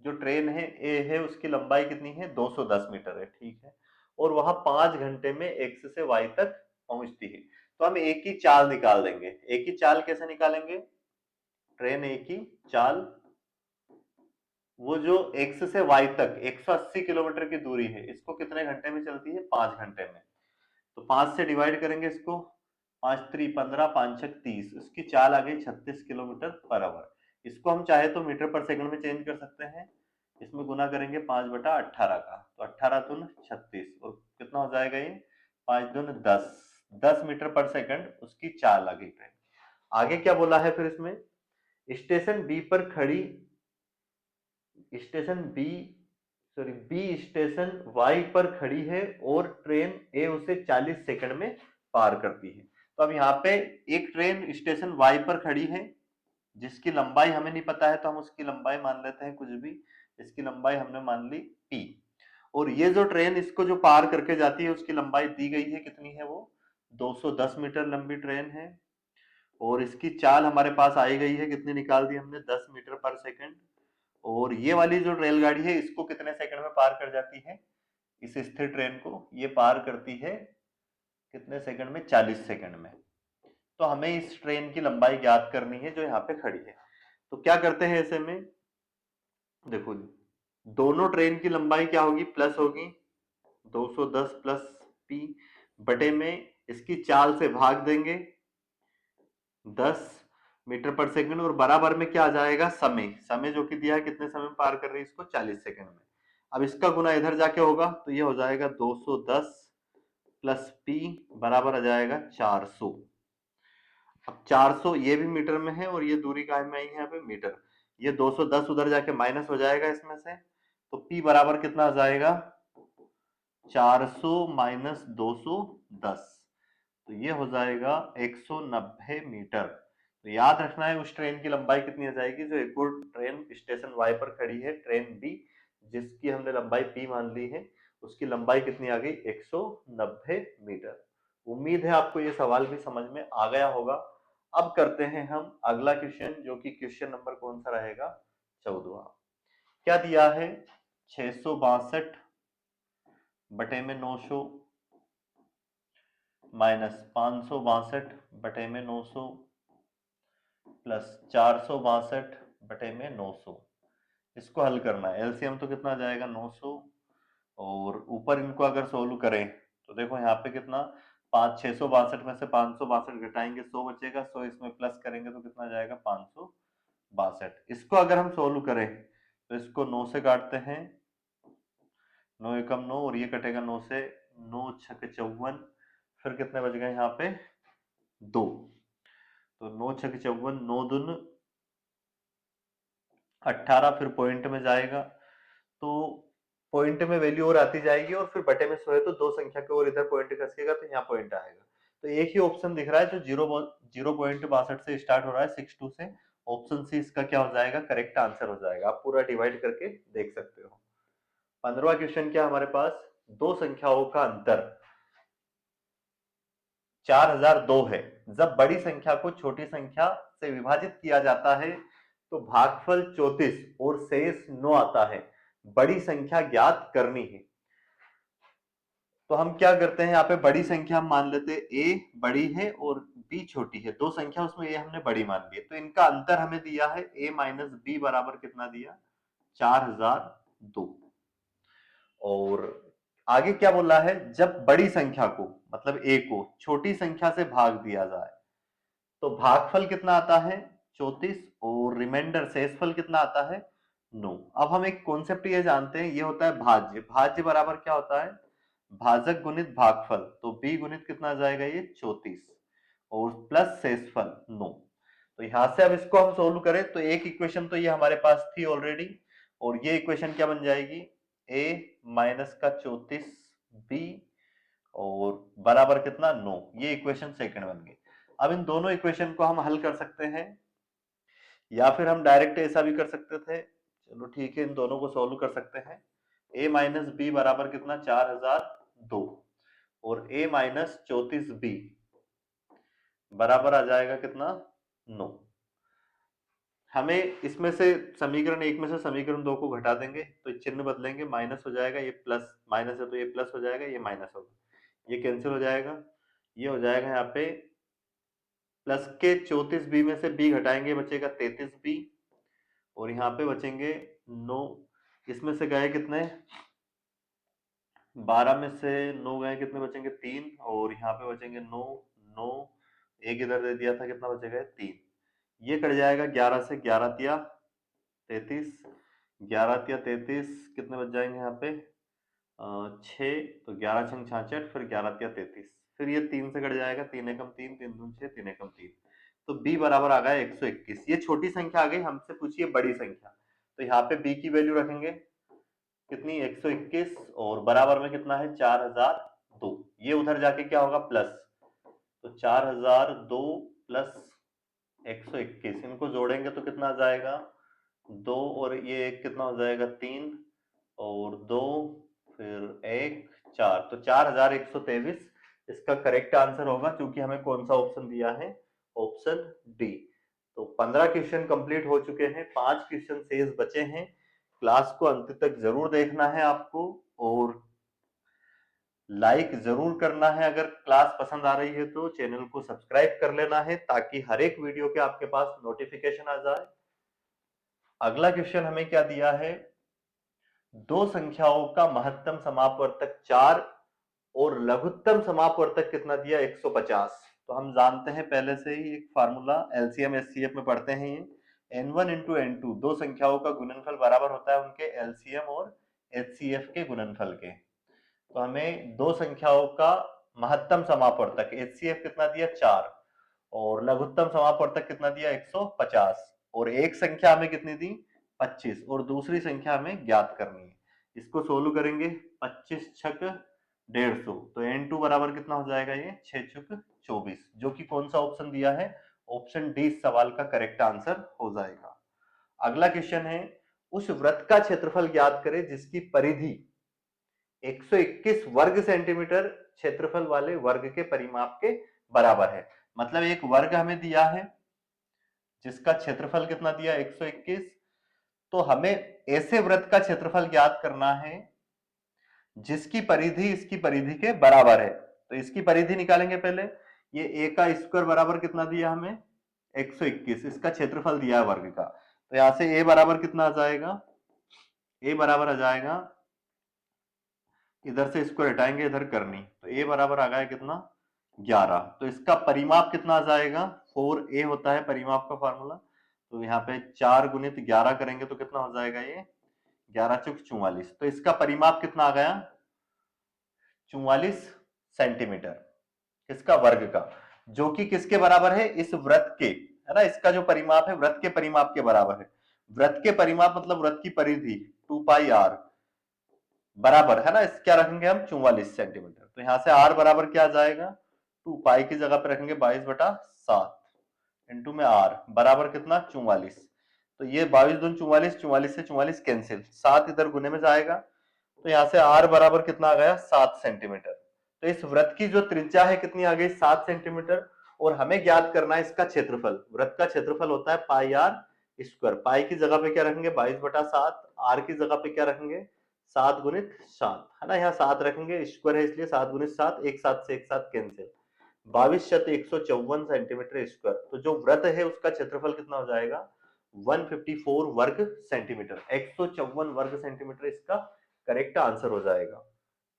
जो ट्रेन है ए है उसकी लंबाई कितनी है 210 मीटर है, ठीक है, और वहां 5 घंटे में एक्स से वाई तक पहुंचती है। तो हम एक ही चाल निकाल देंगे। एक ही चाल कैसे निकालेंगे, ट्रेन ए की चाल, वो जो एक्स से वाई तक 180 किलोमीटर की दूरी है, इसको कितने घंटे में चलती है, 5 घंटे में। तो 5 से डिवाइड करेंगे इसको, 5 3 15, 5 6 30, उसकी चाल आ गई 36 किलोमीटर पर आवर। इसको हम चाहे तो मीटर पर सेकंड में चेंज कर सकते हैं, इसमें गुना करेंगे 5/18 का, तो 18 दून 36, और कितना हो जाएगा ये 5 दून 10, 10 मीटर पर सेकंड उसकी चाल आ गई ट्रेन। आगे क्या बोला है फिर इसमें, स्टेशन बी पर खड़ी, station B, sorry B station Y पर खड़ी है और ट्रेन ए उसे 40 सेकंड में पार करती है। तो अब यहाँ पे एक ट्रेन स्टेशन वाई पर खड़ी है, जिसकी लंबाई हमें नहीं पता है, तो हम उसकी लंबाई मान लेते हैं कुछ भी, इसकी लंबाई हमने मान ली p, और ये जो ट्रेन इसको जो पार करके जाती है उसकी लंबाई दी गई है, कितनी है वो 210 मीटर लंबी ट्रेन है, और इसकी चाल हमारे पास आई गई है, कितनी निकाल दी हमने 10 मीटर पर सेकंड। और ये वाली जो रेलगाड़ी है इसको कितने सेकंड में पार कर जाती है, इस स्थिर ट्रेन को ये पार करती है कितने सेकंड में, 40 सेकंड में। तो हमें इस ट्रेन की लंबाई ज्ञात करनी है जो यहाँ पे खड़ी है। तो क्या करते हैं ऐसे में, देखो दोनों ट्रेन की लंबाई क्या होगी, प्लस होगी 210 प्लस p बटे में इसकी चाल से भाग देंगे 10 मीटर पर सेकंड, और बराबर में क्या आ जाएगा, समय, समय जो कि दिया है कितने समय में पार कर रही है इसको, 40 सेकंड में। अब इसका गुना इधर जाके होगा, तो ये हो जाएगा 210 प्लस p बराबर आ जाएगा 400। अब 400 ये भी मीटर में है, और ये दूरी का में आई है यहाँ पे मीटर, ये 210 उधर जाके माइनस हो जाएगा इसमें से, तो P बराबर कितना आ जाएगा 400 माइनस 210, तो ये हो जाएगा 190 मीटर। तो याद रखना है उस ट्रेन की लंबाई कितनी आ जाएगी जो एक और ट्रेन स्टेशन वाई पर खड़ी है, ट्रेन बी, जिसकी हमने लंबाई P मान ली है, उसकी लंबाई कितनी आ गई 190 मीटर। उम्मीद है आपको ये सवाल भी समझ में आ गया होगा। अब करते हैं हम अगला क्वेश्चन, जो कि क्वेश्चन नंबर कौन सा रहेगा 14वां। क्या दिया है 662 बटे में 900 माइनस 562 बटे में 900 प्लस 462 बटे में 900। इसको हल करना है। एलसीएम तो कितना जाएगा 900, और ऊपर इनको अगर सोल्व करें तो देखो यहाँ पे कितना 662 में से 562 घटाएंगे 100 बचेगा, 100 इसमें प्लस करेंगे तो कितना जाएगा 562। इसको अगर हम सोल्व करें तो इसको 9 से काटते हैं, 9 एकम 9, और ये कटेगा 9 से, 9 छक 54, फिर कितने बच गए यहाँ पे 2, तो 9 छक 54, 9 दून 18, फिर पॉइंट में जाएगा तो पॉइंट में वैल्यू और आती जाएगी, और फिर बटे में 100 है तो दो संख्या के और इधर पॉइंट खसकेगा तो यहाँ पॉइंट आएगा। तो एक ही ऑप्शन दिख रहा है जो 0.62 से स्टार्ट हो रहा है 62 से, ऑप्शन सी इसका क्या हो जाएगा करेक्ट आंसर हो जाएगा। आप पूरा डिवाइड करके देख सकते हो। 15वां क्वेश्चन क्या हमारे पास, दो संख्याओं का अंतर 4002 है, जब बड़ी संख्या को छोटी संख्या से विभाजित किया जाता है तो भागफल 34 और शेष 9 आता है, बड़ी संख्या ज्ञात करनी है। तो हम क्या करते हैं, यहाँ पे बड़ी संख्या हम मान लेते हैं a बड़ी है और b छोटी है, दो संख्या उसमें a हमने बड़ी मान ली है, तो इनका अंतर हमें दिया है a माइनस b बराबर कितना दिया 4002। और आगे क्या बोला है, जब बड़ी संख्या को मतलब a को छोटी संख्या से भाग दिया जाए तो भागफल कितना आता है 34 और रिमाइंडर शेषफल कितना आता है 9। अब हम एक कॉन्सेप्ट ये जानते हैं, ये होता है भाज्य। भाज्य बराबर क्या होता है भाजक गुणित भागफल, तो b गुणित कितना आ जाएगा ये 34 और प्लस शेषफल 9। तो यहां से अब इसको हम सोल्व करें तो एक इक्वेशन तो ये हमारे पास थी ऑलरेडी, और ये इक्वेशन क्या बन जाएगी a माइनस का 34 b और बराबर कितना 9, ये इक्वेशन सेकंड बन गई। अब इन दोनों इक्वेशन को हम हल कर सकते हैं, या फिर हम डायरेक्ट ऐसा भी कर सकते थे, चलो ठीक है इन दोनों को सोल्व कर सकते हैं। a माइनस बी बराबर कितना 4002 और a माइनस 34b बराबर आ जाएगा कितना 9। हमें इसमें से समीकरण एक में से समीकरण दो को घटा देंगे तो चिन्ह बदलेंगे, माइनस हो जाएगा, ये प्लस माइनस है तो ये प्लस हो जाएगा, ये माइनस होगा, ये कैंसिल हो जाएगा, ये हो जाएगा यहाँ पे प्लस के 34b में से b घटाएंगे बचेगा 33b, और यहाँ पे बचेंगे 9, इसमें से गए कितने 12 में से 9 गए कितने बचेंगे 3, और यहाँ पे बचेंगे 9, 9 एक इधर दे दिया था कितना बचेगा 3, ये कट जाएगा 11 से, 11 तिया 33, 11 तिया 33 कितने बच जाएंगे यहाँ पे 6, तो 11 छंग 66, फिर 11 तिया 33, फिर ये 3 से कट जाएगा, 3 एकम 3, 3 दून 6, 3 एकम 3, तो b बराबर आ गया 121। ये छोटी संख्या आ गई, हमसे पूछिए बड़ी संख्या, तो यहाँ पे b की वैल्यू रखेंगे कितनी 121 और बराबर में कितना है 4002, ये उधर जाके क्या होगा प्लस, तो 4002 प्लस 121 इनको जोड़ेंगे तो कितना आ जाएगा 2, और ये एक कितना हो जाएगा 3 और 2 फिर 1 4, तो 4123 इसका करेक्ट आंसर होगा, क्योंकि हमें कौन सा ऑप्शन दिया है ऑप्शन डी। तो 15 क्वेश्चन कंप्लीट हो चुके हैं, 5 क्वेश्चन शेष बचे हैं। क्लास को अंत तक जरूर देखना है आपको, और लाइक जरूर करना है। अगर क्लास पसंद आ रही है तो चैनल को सब्सक्राइब कर लेना है, ताकि हर एक वीडियो के आपके पास नोटिफिकेशन आ जाए। अगला क्वेश्चन हमें क्या दिया है, दो संख्याओं का महत्तम समापवर्तक 4 और लघुत्तम समापवर्तक कितना दिया 150। तो हम जानते हैं पहले से ही एक फार्मूला एलसीएम एचसीएफ में पढ़ते हैं, ये n1 इंटू n2 दो संख्याओं का गुणनफल बराबर होता है उनके एलसीएम और एचसीएफ के गुणनफल के। तो हमें दो संख्याओं का महत्तम समापवर्तक एचसीएफ कितना दिया 4 और लघुत्तम समापवर्तक कितना दिया 150, और एक संख्या हमें कितनी दी 25 और दूसरी संख्या हमें ज्ञात करनी है। इसको सोल्व करेंगे 25 छक 150, तो n2 बराबर कितना हो जाएगा, ये 6 छक 24, जो कि कौन सा ऑप्शन दिया है, ऑप्शन डी सवाल का करेक्ट आंसर हो जाएगा। अगला क्वेश्चन है, उस वृत्त का क्षेत्रफल ज्ञात करें जिसकी परिधि 121 वर्ग सेंटीमीटर क्षेत्रफल वाले वर्ग के परिमाप के बराबर है। मतलब एक वर्ग हमें दिया है जिसका क्षेत्रफल कितना दिया 121, तो हमें ऐसे वृत्त का क्षेत्रफल ज्ञात करना है जिसकी परिधि इसकी परिधि के बराबर है। तो इसकी परिधि निकालेंगे पहले, ये a का स्क्वायर बराबर कितना दिया हमें 121, इसका क्षेत्रफल दिया है वर्ग का, तो यहां से a बराबर कितना आ जाएगा, a बराबर आ जाएगा, इधर से स्क्वायर हटाएंगे इधर करनी, तो a बराबर आ गया कितना 11, तो इसका परिमाप कितना आ जाएगा 4a होता है परिमाप का फॉर्मूला, तो यहाँ पे 4 गुणित 11 करेंगे तो कितना हो जाएगा, ये 11 चौक 44, तो इसका परिमाप कितना आ गया 44 सेंटीमीटर, किसका वर्ग का, जो कि किसके बराबर है, इस वृत्त के, है ना, इसका जो परिमाप है वृत्त के परिमाप के बराबर है। वृत्त के परिमाप मतलब वृत्त की परिधि 2 पाई r बराबर, है ना, इस क्या रखेंगे हम 44 सेंटीमीटर, तो यहां से r बराबर क्या आ जाएगा, 2 पाई की जगह पे रखेंगे 22/7 इंटू में r बराबर कितना 44, तो ये 22 दूनी 44, 44 से 44 कैंसिल, 7 इधर गुने में जाएगा, तो यहां से r बराबर कितना आ गया 7 सेंटीमीटर। तो इस वृत्त की जो त्रिज्या है कितनी आ गई 7 सेंटीमीटर, और हमें ज्ञात करना है इसका क्षेत्रफल। वृत्त का क्षेत्रफल होता है पाई r स्क्वायर, पाई की जगह पे क्या रखेंगे 22/7, r की जगह पे क्या रखेंगे 7 गुणित 7, है ना, यहाँ 7 रखेंगे, स्क्वायर है इसलिए 7 गुणित 7, एक 7 से एक 7 कैंसिल, 22 शत 154 सेंटीमीटर स्क्वायर। तो जो वृत्त है उसका क्षेत्रफल कितना हो जाएगा 154 वर्ग सेंटीमीटर, 154 वर्ग सेंटीमीटर इसका करेक्ट आंसर हो जाएगा।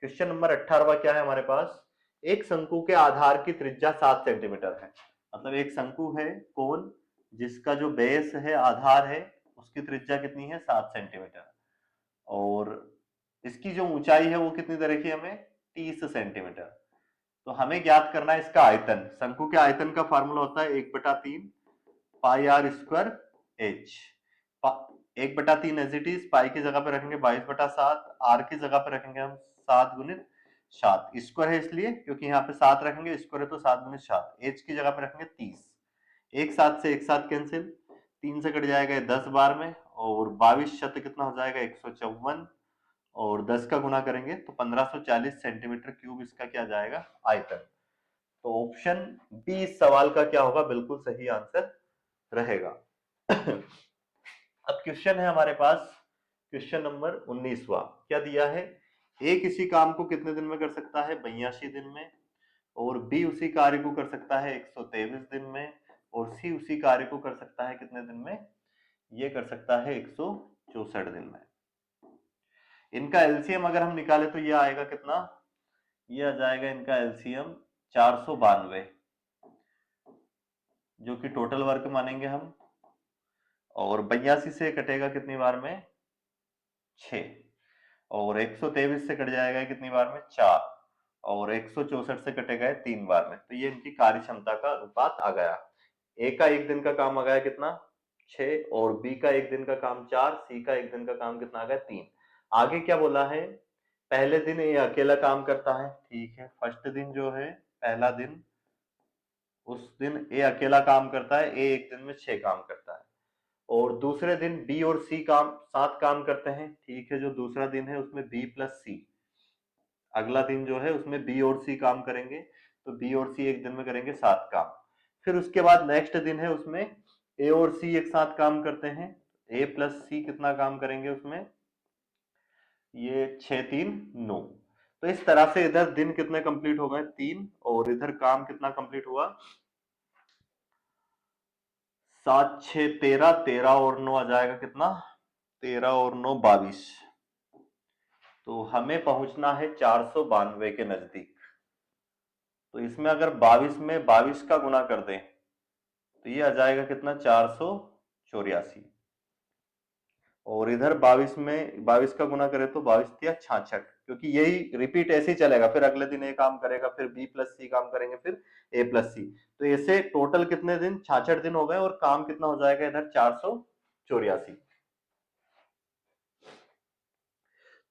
क्वेश्चन नंबर 18वां क्या है हमारे पास, एक शंकु के आधार की त्रिज्या 7 सेंटीमीटर है। मतलब एक शंकु है कोन जिसका जो बेस है आधार है उसकी त्रिज्या कितनी है 7 सेंटीमीटर, और इसकी जो ऊंचाई है वो कितनी तरह की हमें 30 सेंटीमीटर। तो हमें ज्ञात करना है इसका आयतन। शंकु के आयतन का फार्मूला होता है 1/3 pi R square H, 1/3 as it is, pi की जगह पे रखेंगे 22/7, आर की जगह पे रखेंगे हम 7 गुणित 7, स्क्वायर है इसलिए क्योंकि यहाँ पे 7 रखेंगे, स्क्वायर है तो 7 गुणित 7, एच की जगह पे रखेंगे 30, एक 7 से एक 7 कैंसिल, 3 से कट जाएगा 10 बार में, और 22 शत कितना हो जाएगा 154, और 10 का गुना करेंगे तो 1540 सेंटीमीटर क्यूब इसका क्या जाएगा आयतन। तो ऑप्शन बी इस सवाल का क्या होगा, बिल्कुल सही आंसर रहेगा। अब क्वेश्चन है हमारे पास क्वेश्चन नंबर 19वां, क्या दिया है, ए किसी काम को कितने दिन में कर सकता है 82 दिन में, और बी उसी कार्य को कर सकता है 123 दिन में, और सी उसी कार्य को कर सकता है कितने दिन में, ये कर सकता है 164 दिन में। इनका एलसीएम अगर हम निकाले तो ये आएगा कितना, ये आ जाएगा इनका एलसीएम 492, जो कि टोटल वर्क मानेंगे हम, और 82 से कटेगा कितनी बार में 6, और 123 से कट जाएगा कितनी बार में 4, और 164 से कटेगा 3 बार में। तो ये इनकी कार्य क्षमता का अनुपात आ गया। ए का एक दिन का काम आ गया कितना 6, और बी का एक दिन का काम 4, सी का एक दिन का काम कितना आ गया 3। आगे क्या बोला है, पहले दिन ये अकेला काम करता है, ठीक है, फर्स्ट दिन जो है पहला दिन, उस दिन ए अकेला काम करता है, ए एक दिन में 6 काम करता है, और दूसरे दिन बी और सी काम 7 काम करते हैं, ठीक है, जो दूसरा दिन है उसमें बी प्लस सी, अगला दिन जो है उसमें बी और सी काम करेंगे, तो बी और सी एक दिन में करेंगे 7 काम। फिर उसके बाद नेक्स्ट दिन है उसमें ए और सी एक साथ काम करते हैं, ए प्लस सी कितना काम करेंगे उसमें, ये 6 3 9। तो इस तरह से इधर दिन कितने कंप्लीट हो गए 3, और इधर काम कितना कंप्लीट हुआ 7 6 13, 13 और 9 आ जाएगा कितना 13 और 9 22। तो हमें पहुंचना है 492 के नजदीक। तो इसमें अगर 22 में 22 का गुना कर दें तो ये आ जाएगा कितना 484, और इधर 22 में 22 का गुना करें तो 22 या 66, क्योंकि यही रिपीट ऐसे ही चलेगा, फिर अगले दिन ए काम करेगा, फिर बी प्लस सी काम करेंगे, फिर ए प्लस सी। तो ऐसे टोटल कितने दिन, 66 दिन हो गए, और काम कितना हो जाएगा इधर 484।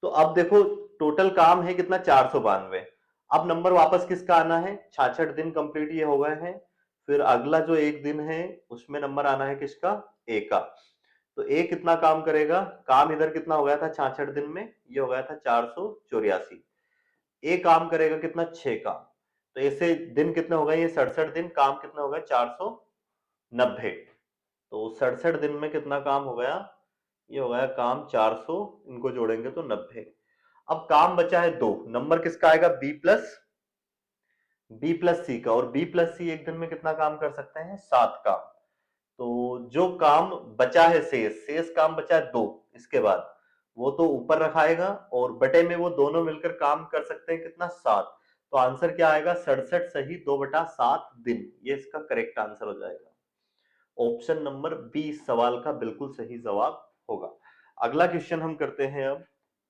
तो अब देखो टोटल काम है कितना 492। अब नंबर वापस किसका आना है, 66 दिन कंप्लीट ये हो गए हैं, फिर अगला जो एक दिन है उसमें नंबर आना है किसका, ए का। तो ए कितना काम करेगा, काम इधर कितना हो गया था 66 दिन में, ये हो गया था 484। ए काम करेगा कितना, 6 का। तो ऐसे दिन कितने हो गए, ये 67 दिन, काम कितना हो गया 490। तो 67 दिन में कितना काम हो गया, ये हो गया काम 400, इनको जोड़ेंगे तो 90। अब काम बचा है दो, नंबर किसका आएगा, बी प्लस सी का, और बी प्लस सी एक दिन में कितना काम कर सकते हैं, 7 काम। तो जो काम बचा है, शेष काम बचा है 2, इसके बाद वो तो ऊपर रखाएगा, और बटे में वो दोनों मिलकर काम कर सकते हैं कितना, 7। तो आंसर क्या आएगा, 67 सही 2/7 दिन, ये इसका करेक्ट आंसर हो जाएगा। ऑप्शन नंबर बी इस सवाल का बिल्कुल सही जवाब होगा। अगला क्वेश्चन हम करते हैं अब,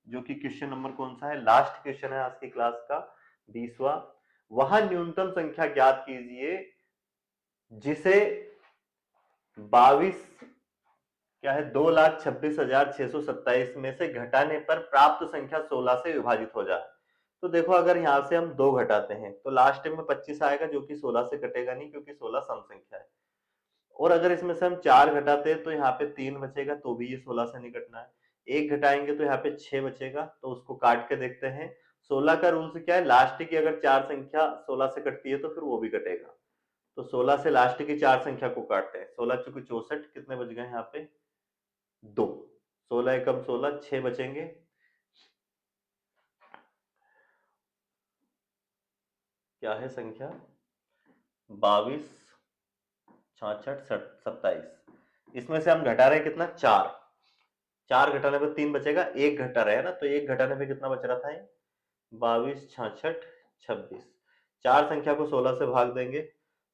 जो कि क्वेश्चन नंबर कौन सा है, लास्ट क्वेश्चन है आज की क्लास का, 20वां। वह न्यूनतम संख्या ज्ञात कीजिए जिसे 22 क्या है, 2,26,627 में से घटाने पर प्राप्त संख्या 16 से विभाजित हो जाए। तो देखो अगर यहां से हम 2 घटाते हैं तो लास्ट में 25 आएगा, जो कि 16 से कटेगा नहीं, क्योंकि 16 सम संख्या है। और अगर इसमें से हम 4 घटाते हैं तो यहाँ पे 3 बचेगा, तो भी ये 16 से नहीं कटना है। 1 घटाएंगे तो यहाँ पे 6 बचेगा, तो उसको काट के देखते हैं। 16 का रूल्स क्या है, लास्ट की अगर 4 संख्या 16 से कटती है तो फिर वो भी कटेगा। तो 16 से लास्ट की 4 संख्या को काटते हैं, 16 चौके 64, कितने बच गए यहाँ पे, 2। 16 एकम 16, 6 बचेंगे। क्या है संख्या, 22, 66, 27। इसमें से हम घटा रहे हैं कितना, 4। 4 घटाने पर 3 बचेगा, 1 घटा रहे हैं ना, तो 1 घटाने पे कितना बच रहा था, 22, 66, 26। 4 संख्या को 16 से भाग देंगे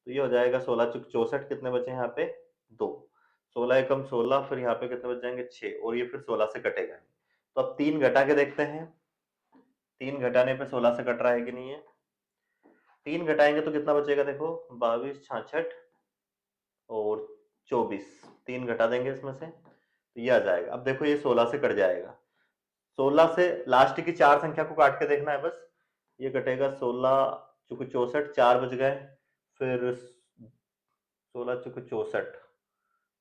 तो ये हो जाएगा 16 चौक 64, कितने बचे यहाँ पे, 2। 16 एकम 16, फिर यहाँ पे कितने बच जाएंगे, 6, और ये फिर 16 से कटेगा। तो अब 3 घटा के देखते हैं, 3 घटाने पे 16 से कट रहा है कि नहीं है। 3 घटाएंगे तो कितना बचेगा, देखो 22, 66 और 24, 3 घटा देंगे इसमें से तो ये आ जाएगा। अब देखो ये 16 से कट जाएगा, 16 से लास्ट की 4 संख्या को काट के देखना है बस। ये कटेगा 16 चौके 64, 4 बच गए, फिर 16 चौके 64,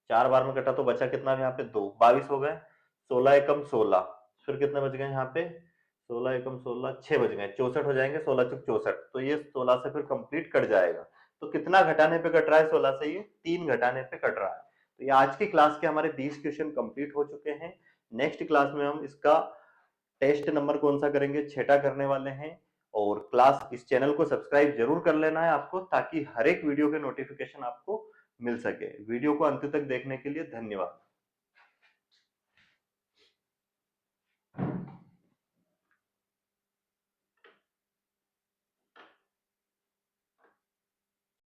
4 बार में कटा तो बचा कितना, यहाँ पे 2, 22 हो गए। 16 एकम 16, फिर कितने बच गए यहाँ पे, 16 एकम 16, 6 बच गए, 64 हो जाएंगे, 16 चौक 64। तो ये 16 से फिर कंप्लीट कट जाएगा। तो कितना घटाने पे कट रहा है 16 से, ये 3 घटाने पे कट रहा है। तो ये आज की क्लास के हमारे 20 क्वेश्चन कंप्लीट हो चुके हैं। नेक्स्ट क्लास में हम इसका टेस्ट नंबर कौन सा करेंगे, 6 करने वाले हैं। और क्लास, इस चैनल को सब्सक्राइब जरूर कर लेना है आपको, ताकि हर एक वीडियो के नोटिफिकेशन आपको मिल सके। वीडियो को अंत तक देखने के लिए धन्यवाद।